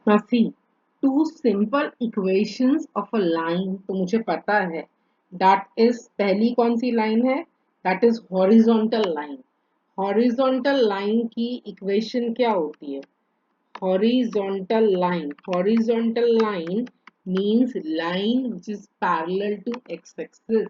Now see, two simple equations of a line तो मुझे पता है that is पहली कौन सी line है, that is horizontal line. Horizontal line की equation क्या होती है? Horizontal line means line which is parallel to x-axis.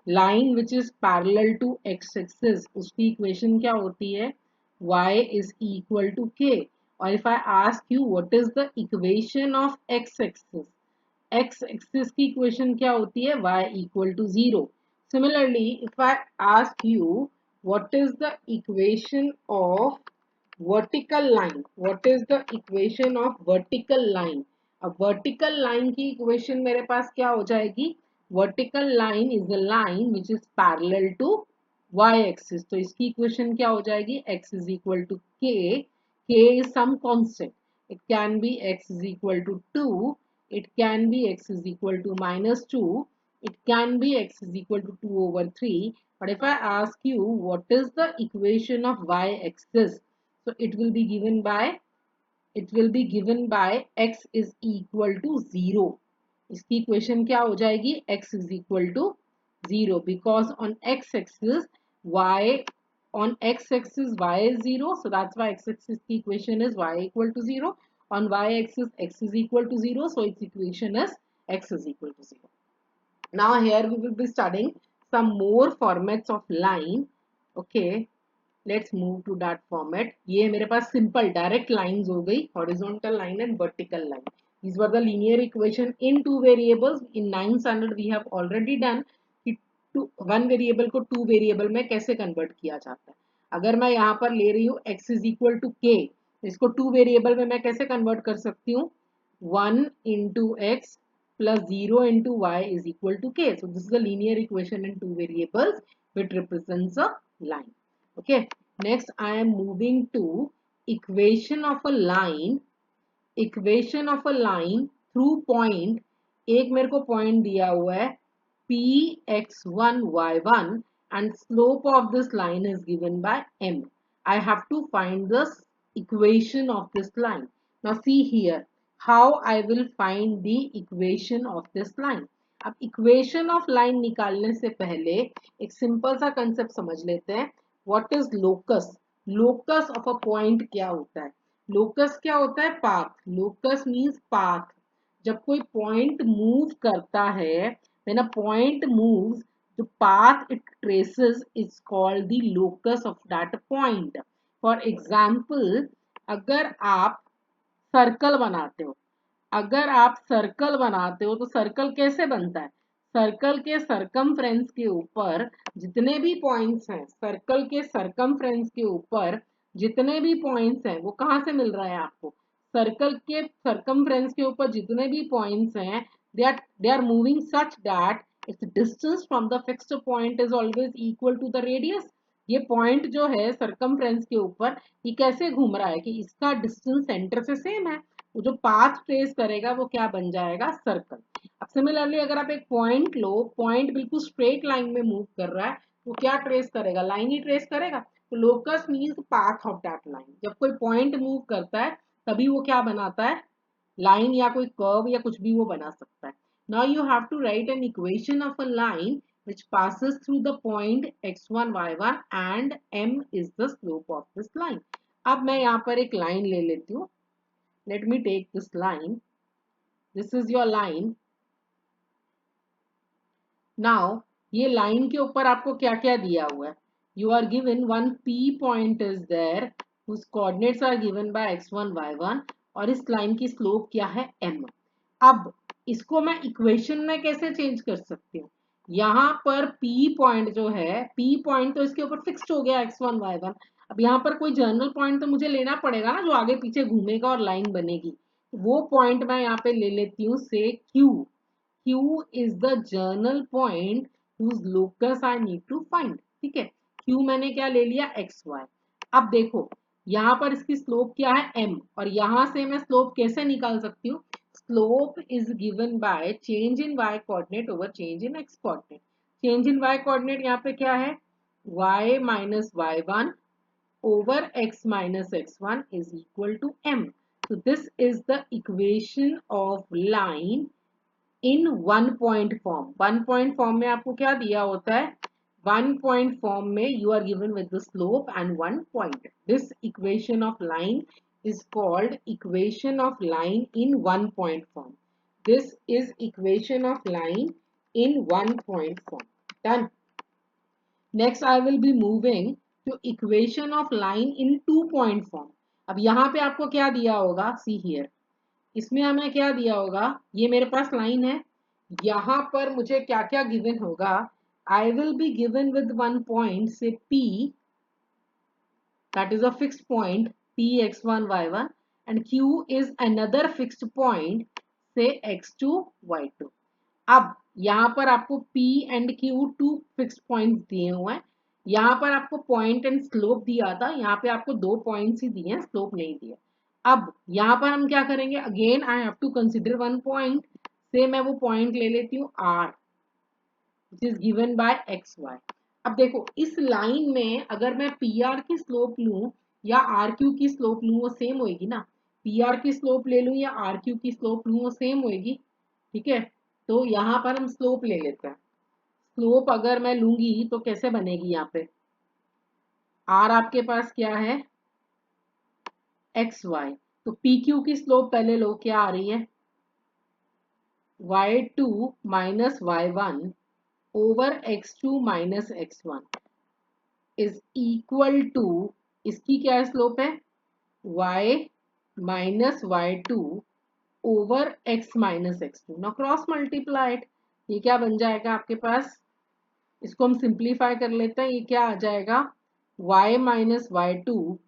Line which is parallel to x-axis उसकी equation क्या होती है? Y is equal to k. Or if I ask you what is the equation of x-axis, x-axis की equation क्या होती है? Y equal to 0. Similarly, if I ask you what is the equation of vertical line, what is the equation of vertical line? अब vertical line की equation मेरे पास क्या हो जाएगी? Vertical line is a line which is parallel to y-axis. तो इसकी equation क्या हो जाएगी? X is equal to k. K is some constant. It can be x is equal to 2. It can be x is equal to minus 2. It can be x is equal to 2 over 3. But if I ask you what is the equation of y-axis, so it will be given by x is equal to 0. इसकी equation क्या हो जाएगी? X is equal to 0 because on x-axis y is 0, so that's why x-axis की equation is y equal to 0. On y-axis x is equal to 0, so its equation is x is equal to 0. Now here we will be studying some more formats of line. Okay, let's move to that format. ये मेरे पास simple direct lines हो गई, horizontal line and vertical line. These were the linear equation in two variables. In 9th standard we have already done कि one variable को two variable में कैसे convert किया जाता है. अगर मैं यहाँ पर ले रही हूँ x is equal to k, इसको two variable में मैं कैसे convert कर सकती हूँ? 1 into x plus 0 into y is equal to k. So this is a linear equation in two variables which represents a line. Okay, next I am moving to equation of a line. Equation of a line through point. एक मेरे को point दिया हुआ है px1 y1 and slope of this line is given by m. I have to find this equation of this line. Now see here how I will find the equation of this line. अब equation of line निकालने से पहले एक simple सा concept समझ लेते हैं. What is locus? Locus of a point क्या होता है? Locus क्या होता है? Path. Locus means path. जब कोई point move करता है, when a point moves, the path it traces is called the locus of that point. For example, अगर आप सर्कल बनाते हो, अगर आप सर्कल बनाते हो तो सर्कल कैसे बनता है? सर्कल के सरकमफ्रेंस के ऊपर जितने भी पॉइंट्स हैं, सर्कल के सरकमफ्रेंस के ऊपर जितने भी पॉइंट्स हैं वो कहाँ से मिल रहा है आपको? सर्कल के सरकमफ्रेंस के ऊपर जितने भी पॉइंट्स हैं they are moving such that its distance from the fixed point is always equal to the radius. ये पॉइंट जो है सरकमफ्रेंस के ऊपर ये कैसे घूम रहा है कि इसका डिस्टेंस सेंटर से सेम है, वो जो पाथ ट्रेस करेगा वो क्या बन जाएगा? सर्कल. अब सिमिलरली अगर आप एक पॉइंट लो, पॉइंट बिल्कुल स्ट्रेट लाइन में मूव कर रहा है तो क्या ट्रेस करेगा? लाइन ही ट्रेस करेगा. तो locus means path of that line. जब कोई पॉइंट मूव करता है तभी वो क्या बनाता है? लाइन या कोई कर्व या कुछ भी वो बना सकता है. Now you have to write an equation of a line which passes through the point x1 y1 and m is the slope of this line. अब मैं यहाँ पर एक लाइन ले लेती हूँ. Let me take this line. This is your line. Now ये line के ऊपर आपको क्या क्या दिया हुआ है? You are given one P point is there whose coordinates are given by x1 y1 और इस लाइन की स्लोप क्या है? m. अब इसको मैं इक्वेशन में कैसे चेंज कर सकती हूँ? यहाँ पर P पॉइंट जो है, P पॉइंट तो इसके ऊपर फिक्स्ड हो गया x1 y1. अब यहाँ पर कोई जर्नल पॉइंट तो मुझे लेना पड़ेगा ना जो आगे पीछे घूमेगा और लाइन बनेगी. वो पॉइंट मैं यहाँ पे ले लेती हूँ से Q. Q is the journal point whose locus I need to find. ठीक है, Q मैंने क्या ले लिया? XY. अब देखो यहाँ पर इसकी स्लोप क्या है? M. और यहाँ से मैं स्लोप कैसे निकाल सकती हूँ? Slope is given by change in y coordinate over change in x coordinate. Change in y coordinate यहाँ पे क्या है? Y minus y1 over x minus x1 is equal to m. So this is the equation of line in one point form. One point form में आपको क्या दिया होता है? वन पॉइंट फॉर्म में you are given with the slope and one point. This equation of line is called equation of line in one point form. This is equation of line in one point form. Done. Next I will be moving to equation of line in two point form. अब यहाँ पे आपको क्या दिया होगा? See here. इसमें हमें क्या दिया होगा? ये मेरे पास लाइन है. यहाँ पर मुझे क्या क्या गिवन होगा? I will be given with one point, say P, that is a fixed point, P x1 y1, and Q is another fixed point, say x2 y2. अब यहाँ पर आपको P and Q two fix points दिए हुए हैं. यहाँ पर आपको पॉइंट एंड स्लोप दिया था. यहाँ पे आपको दो पॉइंट्स ही दिए हैं, स्लोप नहीं दिया. अब यहाँ पर हम क्या करेंगे? Again I have to consider one point. से मैं वो पॉइंट ले लेती हूँ R, which is given by x y. अब देखो इस लाइन में अगर मैं PR की स्लोप लूं या RQ की स्लोप लूं, वो सेम होएगी ना. PR की स्लोप ले लूं या RQ की स्लोप लूं, वो सेम होएगी. ठीक है, तो यहाँ पर हम स्लोप ले लेते हैं. स्लोप अगर मैं लूंगी तो कैसे बनेगी? यहाँ पे R आपके पास क्या है? X y. तो PQ की स्लोप पहले लो, क्या आ रही है? y2 minus y1 over x2 minus x1 is equal to, इसकी क्या स्लोप है? y minus y2 over x minus x2. ना क्रॉस मल्टीप्लाइड. ये क्या बन जाएगा आपके पास? इसको हम सिंप्लीफाई कर लेते हैं. ये क्या आ जाएगा? y minus y2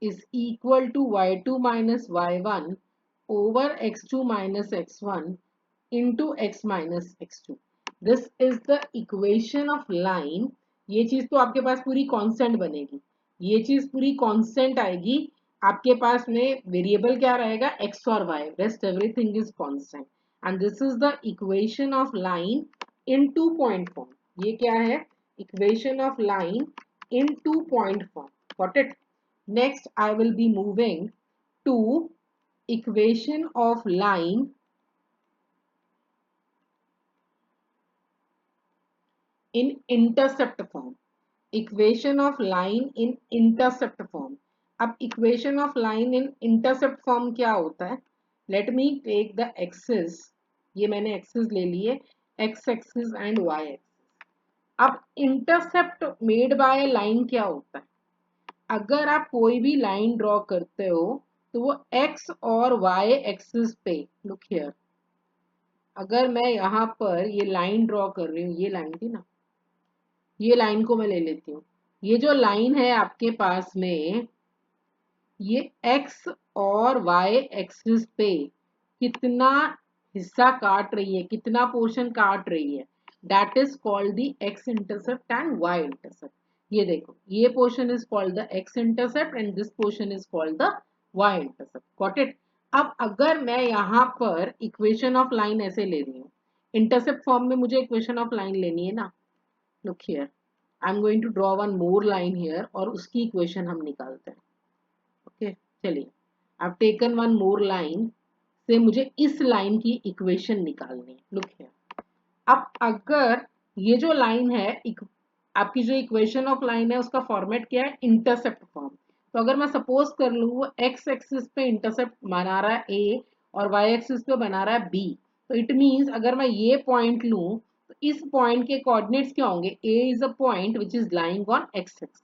is equal to y2 minus y1 over x2 minus x1 into x minus x2. This is the equation of line. ये चीज तो आपके पास पूरी कांस्टेंट बनेगी. ये चीज पूरी कांस्टेंट आएगी. आपके पास में वेरिएबल क्या रहेगा? x और y. Rest everything is constant. And this is the equation of line in two point form. ये क्या है? Equation of line in two point form. Got it? Next, I will be moving to equation of line in intercept form. Equation of line in intercept form. अब equation of line in intercept form क्या होता है? Let me take the axis. ये मैंने axis ले लिए, x axis and y axis. अब intercept made by a line क्या होता है? अगर आप कोई भी लाइन ड्रॉ करते हो तो वो x और y एक्सिस पे, लुक हियर, अगर मैं यहाँ पर ये लाइन ड्रॉ कर रही हूँ, ये लाइन थी ना, ये लाइन को मैं ले लेती हूँ. ये जो लाइन है आपके पास में, ये x और y एक्सिस पे कितना हिस्सा काट रही है, कितना पोर्शन काट रही है, that is called the x intercept and y intercept. ये देखो, ये portion is called the x intercept and this portion is called the y intercept. Got it? अब अगर मैं यहाँ पर इक्वेशन ऑफ लाइन ऐसे ले रही हूँ, इंटरसेप्ट फॉर्म में मुझे इक्वेशन ऑफ लाइन लेनी है ना. Look here, I am going to draw one more line here और उसकी इक्वेशन हम निकालते हैं. ओके, चलिए, I have taken one more line. से मुझे इस लाइन की इक्वेशन निकालनी है. लुक हियर, अब अगर ये जो लाइन है, आपकी जो इक्वेशन ऑफ लाइन है उसका फॉर्मेट क्या है? Intercept form. तो अगर मैं सपोज कर लूँ वो एक्स एक्सिस पे इंटरसेप्ट बना रहा है ए और वाई एक्सिस पे बना रहा है बी, तो इट मीन्स अगर मैं ये पॉइंट लूँ तो इस पॉइंट के कोऑर्डिनेट्स क्या होंगे? A is a point which is lying on X axis.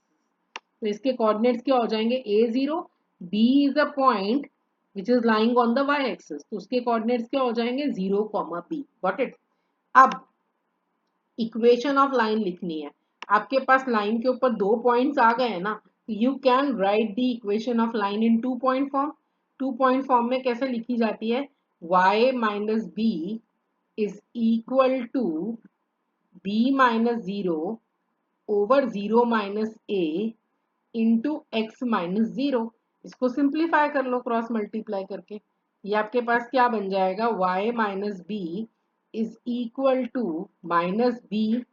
तो इसके कोऑर्डिनेट्स क्या हो जाएंगे? a0. b is a point which is lying on the y axis, तो उसके कोऑर्डिनेट्स क्या हो जाएंगे? 0, b. Got it? अब इक्वेशन ऑफ लाइन लिखनी है. आपके पास लाइन के ऊपर दो पॉइंट्स आ गए हैं ना, you can write the equation of line in two point form. Two point form में कैसे लिखी जाती है? y minus B is equal to b minus 0 over 0 minus a into x minus 0. इसको सिंप्लीफाई कर लो क्रॉस मल्टीप्लाई करके. ये आपके पास क्या बन जाएगा? y minus B is equal to minus B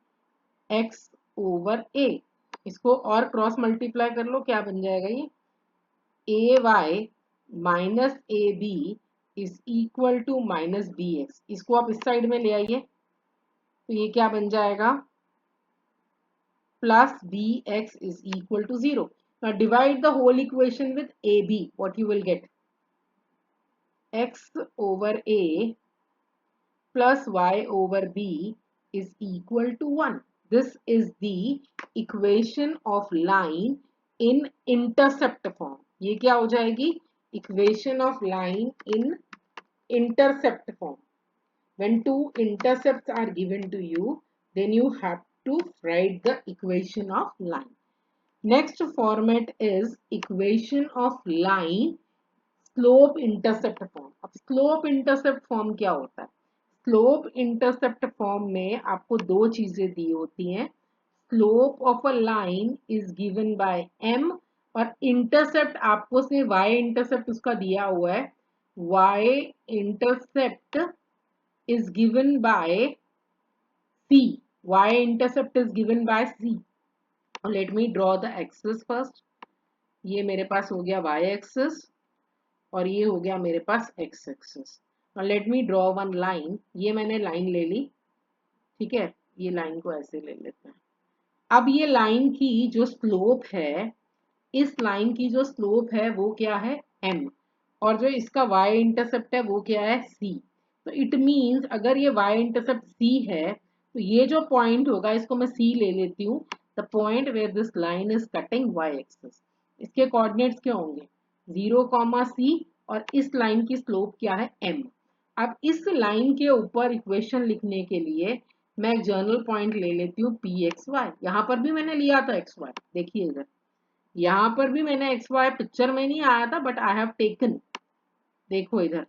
X over A. इसको और क्रॉस मल्टीप्लाई कर लो, क्या बन जाएगा? ये A Y minus A B is equal to minus B X, इसको आप इस साइड में ले आइए, तो ये क्या बन जाएगा, plus b x is equal to 0. Now divide the whole equation with AB. What you will get? X over A plus y over b is equal to 1. This is the equation of line in intercept form. ये क्या हो जाएगी? Equation of line in intercept form. When two intercepts are given to you, then you have to write the equation of line. Next format is equation of line slope intercept form. अब slope intercept form क्या होता है? Slope intercept form में आपको दो चीजें दी होती हैं. Slope of a line is given bye m और इंटरसेप्ट आपको से y इंटरसेप्ट उसका दिया हुआ है. y intercept is given bye c. y intercept is given bye c. Let me draw the axis first. ये मेरे पास हो गया y एक्सिस और ये हो गया मेरे पास x एक्सिस. और let me draw one line. ये मैंने लाइन ले ली, ठीक है, ये लाइन को ऐसे ले लेते हैं. अब ये लाइन की जो स्लोप है, इस लाइन की जो स्लोप है वो क्या है, m, और जो इसका y इंटरसेप्ट है वो क्या है, c. तो इट मींस अगर ये y इंटरसेप्ट c है तो ये जो पॉइंट होगा इसको मैं c ले लेती हूँ. The point where this line is cutting y axis. इसके कोऑर्डिनेट्स क्या होंगे, 0, c, और इस लाइन की स्लोप क्या है, m. अब इस लाइन के ऊपर इक्वेशन लिखने के लिए मैं एक जर्नल पॉइंट ले लेती हूँ पी एक्स वाई. यहाँ पर भी मैंने लिया था एक्स वाई, देखिए इधर यहाँ पर भी मैंने एक्स वाई पिक्चर में नहीं आया था बट आई हैव टेकन, देखो इधर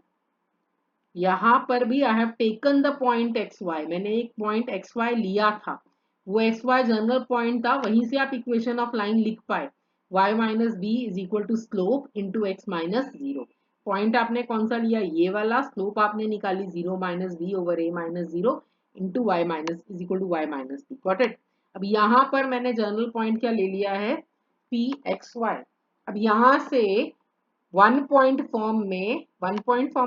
यहाँ पर भी I have taken the point x y. मैंने एक पॉइंट एक्स वाई लिया था, वो एक्स वाई जनरल पॉइंट था, वहीं से आप इक्वेशन ऑफ लाइन लिख पाए. y minus B is equal to slope into x minus 0. Point आपने कौन सा लिया, ये वाला. स्लोप आपने निकाली 0 minus b over a minus 0 into y minus is equal to y minus b. Got it. अब यहाँ पर मैंने जनरल पॉइंट क्या ले लिया है, पी एक्स वाई. अब यहाँ से वन पॉइंट फॉर्म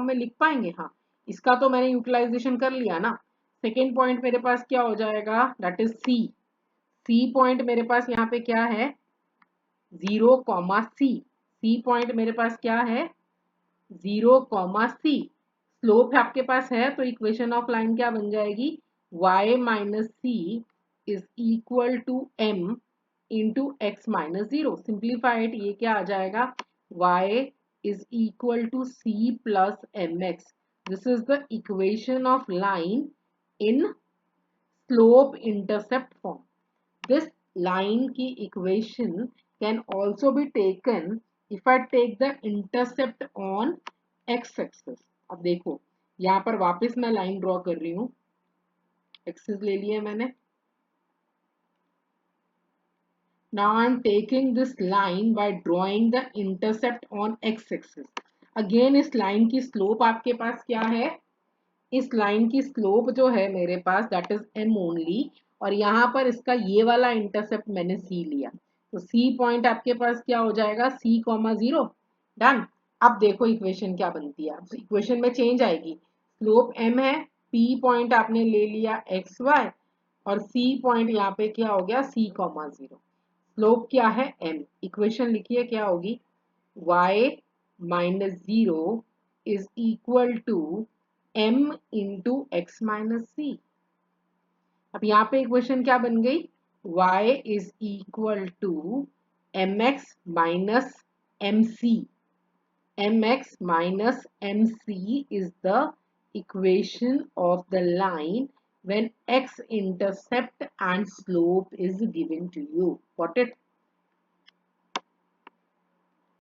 में लिख पाएंगे. हाँ, इसका तो मैंने यूटिलाइजेशन कर लिया ना. सेकेंड पॉइंट मेरे पास क्या हो जाएगा, that is c. C point मेरे पास यहाँ पे क्या है, 0, सी पॉइंट मेरे पास क्या है, 0, स्लोप आपके पास है तो इक्वेशन ऑफ लाइन क्या बन जाएगी, y minus c is equal to m into x minus 0. Simplified, ये क्या आ जाएगा, y is equal to c plus mx. This is the equation of line in slope intercept form. This line की equation can also be taken if I take the intercept on x axis. अब देखो यहाँ पर वापस मैं line draw कर रही हूँ, एक्सिस ले लिया मैंने. Now I am taking this line by drawing the intercept on x axis. Again इस लाइन की स्लोप आपके पास क्या है, इस लाइन की स्लोप जो है मेरे पास दैट इज m ओनली, और यहाँ पर इसका ये वाला इंटरसेप्ट मैंने c लिया. तो c पॉइंट आपके पास क्या हो जाएगा, c,0. डन. अब देखो इक्वेशन क्या बनती है. अब इक्वेशन में चेंज आएगी. स्लोप m है, p पॉइंट आपने ले लिया एक्स वाई, और c पॉइंट यहाँ पे क्या हो गया, c,0. स्लोप क्या है, m. इक्वेशन लिखिए क्या होगी, y minus 0 is equal to m into x minus C. अब यहाँ पे इक्वेशन क्या बन गई, y is equal to mx minus mc. mx minus mc is the equation of the line when x intercept and slope is given to you. Got it?